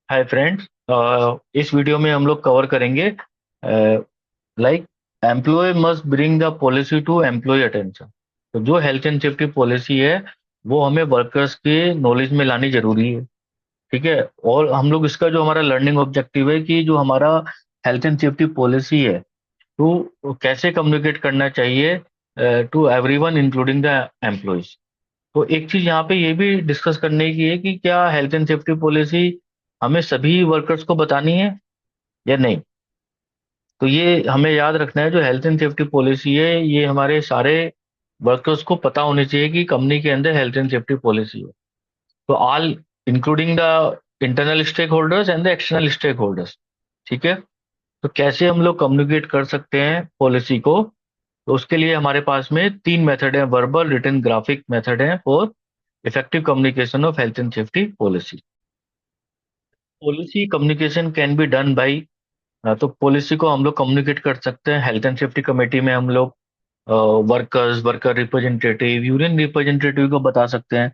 Hi friends. इस video में हम लोग कवर करेंगे like employ must bring the policy to employ attention. तो जो हेल्थ एंड सेफ्टी पॉलिसी है वो हमें वर्कर्स के नॉलेज में लानी जरूरी है। ठीक है। और हम लोग इसका जो हमारा लर्निंग ऑब्जेक्टिव है कि जो हमारा हेल्थ एंड सेफ्टी पॉलिसी है तो कैसे कम्युनिकेट करना चाहिए to everyone including the employees. तो एक चीज यहाँ पे ये भी डिस्कस करने की है कि क्या हेल्थ एंड सेफ्टी पॉलिसी हमें सभी वर्कर्स को बतानी है या नहीं। तो ये हमें याद रखना है, जो हेल्थ एंड सेफ्टी पॉलिसी है ये हमारे सारे वर्कर्स को पता होनी चाहिए कि कंपनी के अंदर हेल्थ एंड सेफ्टी पॉलिसी है। तो all including the internal stakeholders and the external stakeholders. ठीक है। तो कैसे हम लोग कम्युनिकेट कर सकते हैं पॉलिसी को। तो उसके लिए हमारे पास में तीन मेथड है, वर्बल, रिटन, ग्राफिक मेथड है for effective communication of health and safety policy. Policy communication can be done by, तो पॉलिसी को हम लोग कम्युनिकेट कर सकते हैं हेल्थ एंड सेफ्टी कमेटी में। हम लोग workers, worker representative, union representative को बता सकते हैं।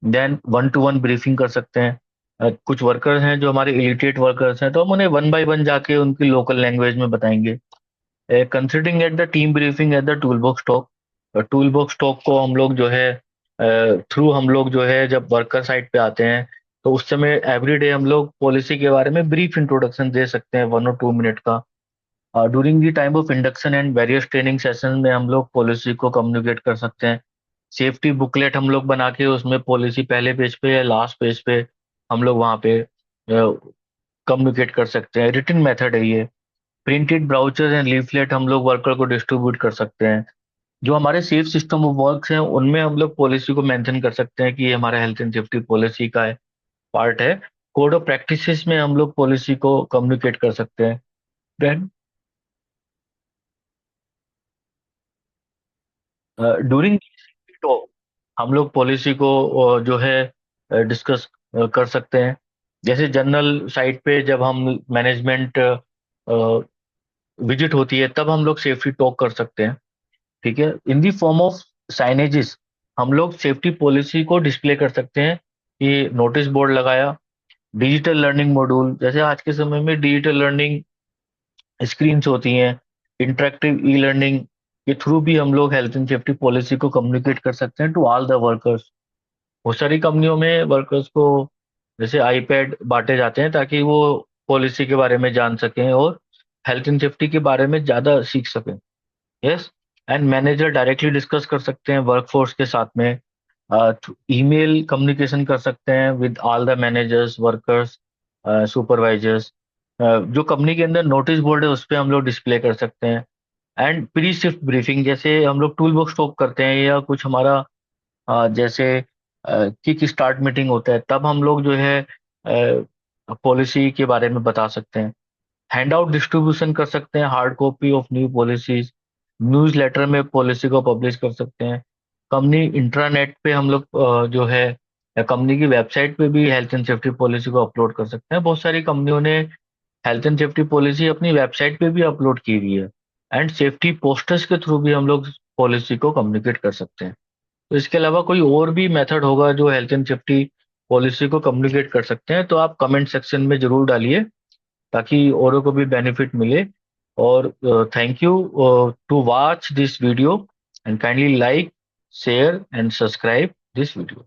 Then one to one briefing कर सकते हैं। कुछ वर्कर्स हैं जो हमारे इलिटरेट वर्कर्स हैं तो हम उन्हें वन बाय वन जाके उनकी लोकल लैंग्वेज में बताएंगे। Considering at the team briefing at the tool box talk. Tool box talk को हम लोग जो है थ्रू हम लोग जो है जब वर्कर साइट पे आते हैं तो उस समय एवरीडे हम लोग पॉलिसी के बारे में ब्रीफ इंट्रोडक्शन दे सकते हैं 1 और 2 मिनट का। During the time of induction and various training session में हम लोग पॉलिसी को कम्युनिकेट कर सकते हैं। सेफ्टी बुकलेट हम लोग बना के उसमें पॉलिसी पहले पेज पे या लास्ट पेज पे हम लोग वहाँ पे कम्युनिकेट कर सकते हैं। रिटन मेथड है ये। प्रिंटेड ब्राउचर्स एंड लीफलेट हम लोग वर्कर को डिस्ट्रीब्यूट कर सकते हैं। जो हमारे सेफ सिस्टम ऑफ वर्क्स हैं उनमें हम लोग पॉलिसी को मेंशन कर सकते हैं कि ये हमारा हेल्थ एंड सेफ्टी पॉलिसी का पार्ट है। कोड ऑफ प्रैक्टिसेस में हम लोग पॉलिसी को कम्युनिकेट कर सकते हैं। देन ड्यूरिंग टॉक हम लोग पॉलिसी को जो है डिस्कस कर सकते हैं। जैसे जनरल साइट पे जब हम मैनेजमेंट विजिट होती है तब हम लोग सेफ्टी टॉक कर सकते हैं। ठीक है। इन दी फॉर्म ऑफ साइनेजेस हम लोग सेफ्टी पॉलिसी को डिस्प्ले कर सकते हैं कि नोटिस बोर्ड लगाया। डिजिटल लर्निंग मॉड्यूल, जैसे आज के समय में डिजिटल लर्निंग स्क्रीन्स होती हैं, इंटरेक्टिव ई लर्निंग के थ्रू भी हम लोग हेल्थ एंड सेफ्टी पॉलिसी को कम्युनिकेट कर सकते हैं टू ऑल द वर्कर्स। बहुत सारी कंपनियों में वर्कर्स को जैसे आईपैड बांटे जाते हैं ताकि वो पॉलिसी के बारे में जान सकें और हेल्थ एंड सेफ्टी के बारे में ज़्यादा सीख सकें। Yes. And manager directly discuss कर सकते हैं वर्कफोर्स के साथ में। ईमेल कम्युनिकेशन कर सकते हैं with all the managers, workers, supervisors. जो कंपनी के अंदर नोटिस बोर्ड है उस पर हम लोग डिस्प्ले कर सकते हैं। एंड प्री शिफ्ट ब्रीफिंग, जैसे हम लोग टूल बॉक्स टॉक करते हैं या कुछ हमारा जैसे किक स्टार्ट मीटिंग होता है तब हम लोग जो है पॉलिसी के बारे में बता सकते हैं। हैंड आउट डिस्ट्रीब्यूशन कर सकते हैं, hard copy of new policies. Newsletter में पॉलिसी को पब्लिश कर सकते हैं। कंपनी इंट्रानेट पे हम लोग जो है या कंपनी की वेबसाइट पे भी हेल्थ एंड सेफ्टी पॉलिसी को अपलोड कर सकते हैं। बहुत सारी कंपनियों ने हेल्थ एंड सेफ्टी पॉलिसी अपनी वेबसाइट पे भी अपलोड की हुई है। एंड सेफ्टी पोस्टर्स के थ्रू भी हम लोग पॉलिसी को कम्युनिकेट कर सकते हैं। तो इसके अलावा कोई और भी मेथड होगा जो हेल्थ एंड सेफ्टी पॉलिसी को कम्युनिकेट कर सकते हैं तो आप कमेंट सेक्शन में जरूर डालिए ताकि औरों को भी बेनिफिट मिले। और thank you to watch this video and kindly like, share and subscribe this video.